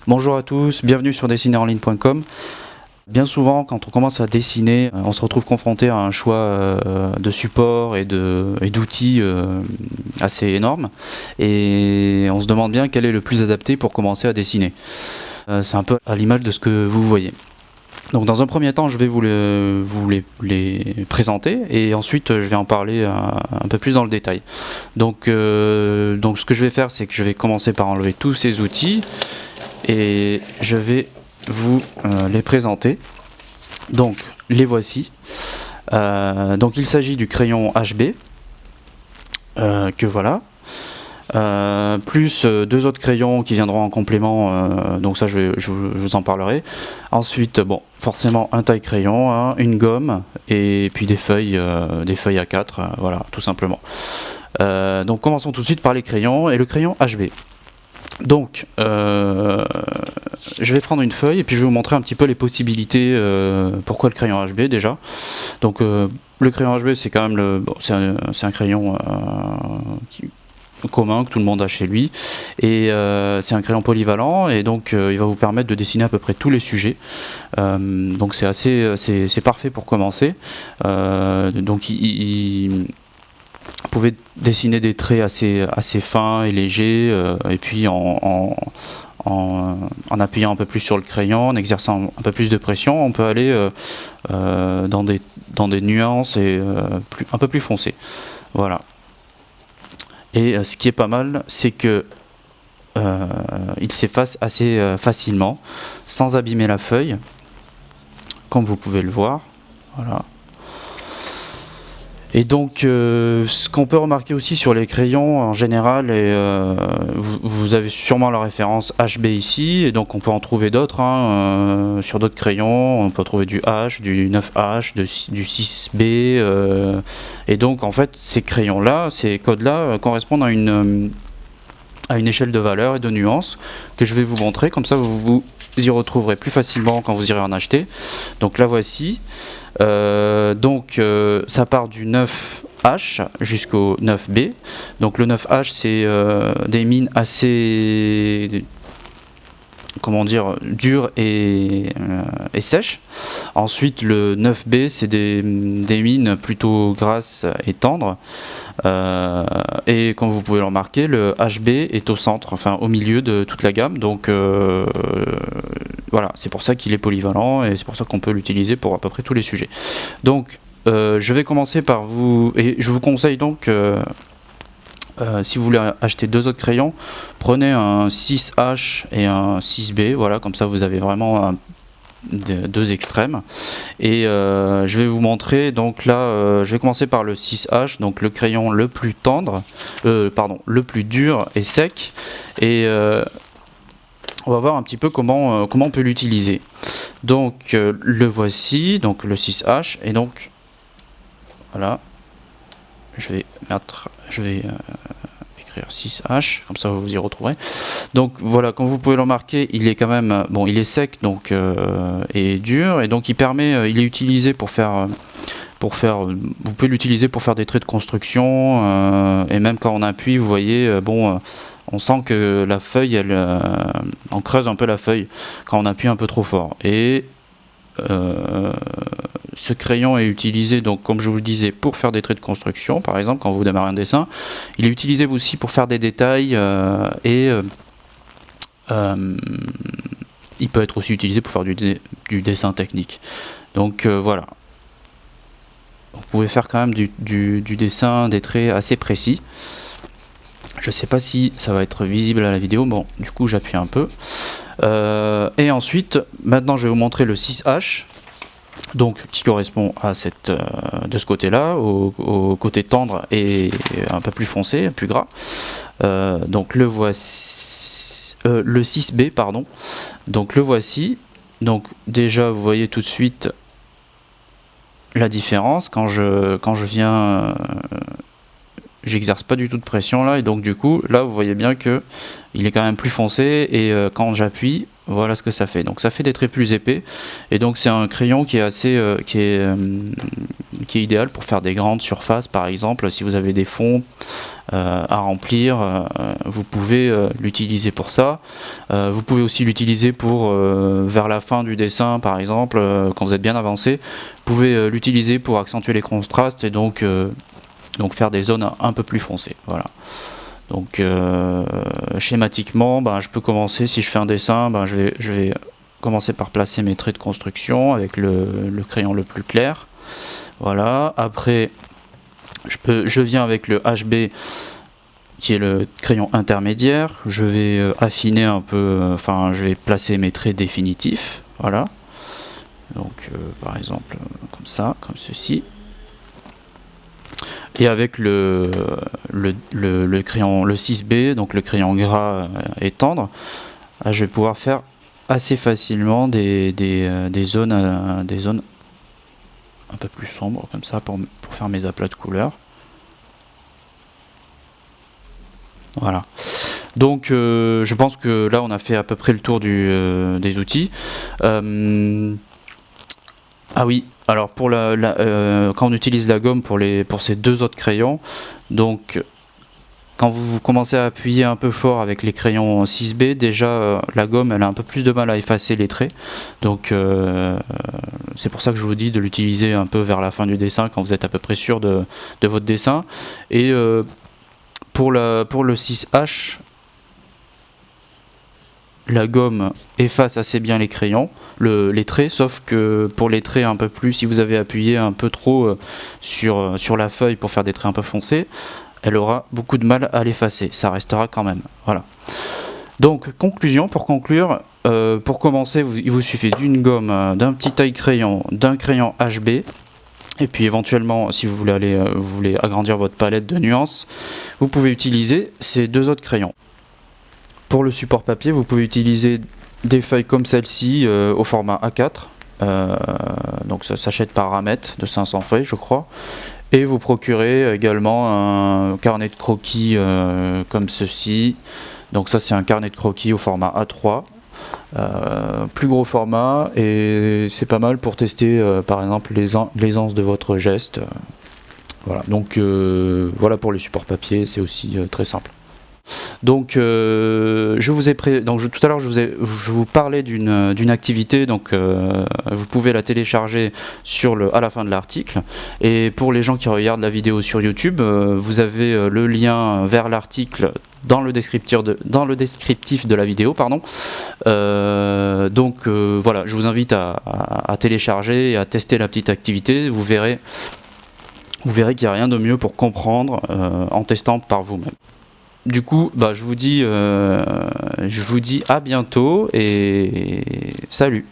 Bonjour à tous, bienvenue sur dessinerenligne.com. Bien souvent, quand on commence à dessiner, on se retrouve confronté à un choix de support et d'outils assez énorme. Et on se demande bien quel est le plus adapté pour commencer à dessiner. C'est un peu à l'image de ce que vous voyez. Donc dans un premier temps, je vais vous les présenter et ensuite je vais en parler un peu plus dans le détail. Donc ce que je vais faire, c'est que je vais commencer par enlever tous ces outils et je vais vous les présenter. Donc les voici. Donc il s'agit du crayon HB que voilà. Plus deux autres crayons qui viendront en complément, donc ça je vous en parlerai. Ensuite, bon, forcément un taille crayon, hein, une gomme et puis des feuilles A4, voilà, tout simplement. Donc commençons tout de suite par les crayons et le crayon HB. Donc je vais prendre une feuille et puis je vais vous montrer un petit peu les possibilités. Pourquoi le crayon HB déjà. Donc le crayon HB, c'est quand même c'est un crayon commun que tout le monde a chez lui et c'est un crayon polyvalent et donc il va vous permettre de dessiner à peu près tous les sujets, donc c'est parfait pour commencer. Donc vous pouvez dessiner des traits assez fins et légers et puis en appuyant un peu plus sur le crayon, en exerçant un peu plus de pression, on peut aller dans des nuances et un peu plus foncées. Voilà. Et ce qui est pas mal, c'est que il s'efface assez facilement, sans abîmer la feuille, comme vous pouvez le voir. Voilà. Et donc, ce qu'on peut remarquer aussi sur les crayons en général, vous avez sûrement la référence HB ici, et donc on peut en trouver d'autres, hein, sur d'autres crayons. On peut trouver du H, du 9H, du 6B, et donc en fait ces crayons-là, ces codes-là correspondent à une échelle de valeurs et de nuances que je vais vous montrer, comme ça vous y retrouverez plus facilement quand vous irez en acheter. Donc la voici. Ça part du 9H jusqu'au 9B. Donc le 9H, c'est des mines assez, comment dire, dures et sèches. Ensuite le 9B, c'est des mines plutôt grasses et tendres. Et comme vous pouvez le remarquer, le HB est au centre, enfin au milieu de toute la gamme. Donc voilà, c'est pour ça qu'il est polyvalent et c'est pour ça qu'on peut l'utiliser pour à peu près tous les sujets. Donc je vais commencer par et je vous conseille donc si vous voulez acheter deux autres crayons, prenez un 6H et un 6B, voilà, comme ça vous avez vraiment deux extrêmes. Et je vais vous montrer, donc là je vais commencer par le 6H, donc le crayon le plus tendre, le plus dur et sec, et on va voir un petit peu comment on peut l'utiliser. Donc le voici, donc le 6H, et donc voilà, je vais écrire 6H, comme ça vous y retrouverez. Donc voilà, comme vous pouvez le remarquer, il est quand même, bon, il est sec donc et dur, et donc il est utilisé pour faire, vous pouvez l'utiliser pour faire des traits de construction, et même quand on appuie, vous voyez, on sent que la feuille, on creuse un peu la feuille quand on appuie un peu trop fort. Et ce crayon est utilisé, donc comme je vous le disais, pour faire des traits de construction, par exemple quand vous démarrez un dessin. Il est utilisé aussi pour faire des détails et il peut être aussi utilisé pour faire du dessin technique. Donc voilà. Vous pouvez faire quand même du dessin, des traits assez précis. Je sais pas si ça va être visible à la vidéo, bon, du coup j'appuie un peu. Et ensuite, maintenant je vais vous montrer le 6H, donc qui correspond à de ce côté-là, au côté tendre et un peu plus foncé, plus gras. Donc le 6B, pardon. Donc le voici. Donc déjà vous voyez tout de suite la différence quand je viens. J'exerce pas du tout de pression là, et donc du coup là vous voyez bien que il est quand même plus foncé, et quand j'appuie, voilà ce que ça fait. Donc ça fait des traits plus épais, et donc c'est un crayon qui est assez qui est idéal pour faire des grandes surfaces. Par exemple, si vous avez des fonds à remplir, vous pouvez l'utiliser pour ça. Vous pouvez aussi l'utiliser pour vers la fin du dessin, par exemple, quand vous êtes bien avancé, vous pouvez l'utiliser pour accentuer les contrastes et donc faire des zones un peu plus foncées. Voilà. Donc schématiquement, je peux commencer, si je fais un dessin, je vais commencer par placer mes traits de construction avec le crayon le plus clair. Voilà. Après, je viens avec le HB qui est le crayon intermédiaire. Je vais affiner un peu, je vais placer mes traits définitifs. Voilà. Donc par exemple comme ça, comme ceci. Et avec le crayon, le 6B, donc le crayon gras et tendre, je vais pouvoir faire assez facilement des zones un peu plus sombres, comme ça, pour faire mes aplats de couleurs. Voilà. Donc je pense que là on a fait à peu près le tour des outils. Ah oui, alors pour quand on utilise la gomme pour ces deux autres crayons, donc quand vous commencez à appuyer un peu fort avec les crayons 6B, déjà la gomme elle a un peu plus de mal à effacer les traits. Donc c'est pour ça que je vous dis de l'utiliser un peu vers la fin du dessin quand vous êtes à peu près sûr de votre dessin. Et pour le 6H, la gomme efface assez bien les crayons, les traits, sauf que pour les traits un peu plus, si vous avez appuyé un peu trop sur la feuille pour faire des traits un peu foncés, elle aura beaucoup de mal à l'effacer, ça restera quand même. Voilà. Donc conclusion, pour conclure, pour commencer, il vous suffit d'une gomme, d'un petit taille crayon, d'un crayon HB, et puis éventuellement, si vous voulez agrandir votre palette de nuances, vous pouvez utiliser ces deux autres crayons. Pour le support papier, vous pouvez utiliser des feuilles comme celle-ci au format A4. Donc ça s'achète par ramette de 500 feuilles, je crois. Et vous procurez également un carnet de croquis comme ceci. Donc ça c'est un carnet de croquis au format A3. Plus gros format, et c'est pas mal pour tester par exemple l'aisance de votre geste. Voilà, donc voilà pour les supports papier, c'est aussi très simple. Donc, tout à l'heure je vous parlais d'une activité, donc vous pouvez la télécharger à la fin de l'article. Et pour les gens qui regardent la vidéo sur YouTube, vous avez le lien vers l'article dans le descriptif de la vidéo, pardon. Voilà, je vous invite à télécharger et à tester la petite activité. Vous verrez qu'il n'y a rien de mieux pour comprendre en testant par vous-même. Du coup, je vous dis à bientôt et salut.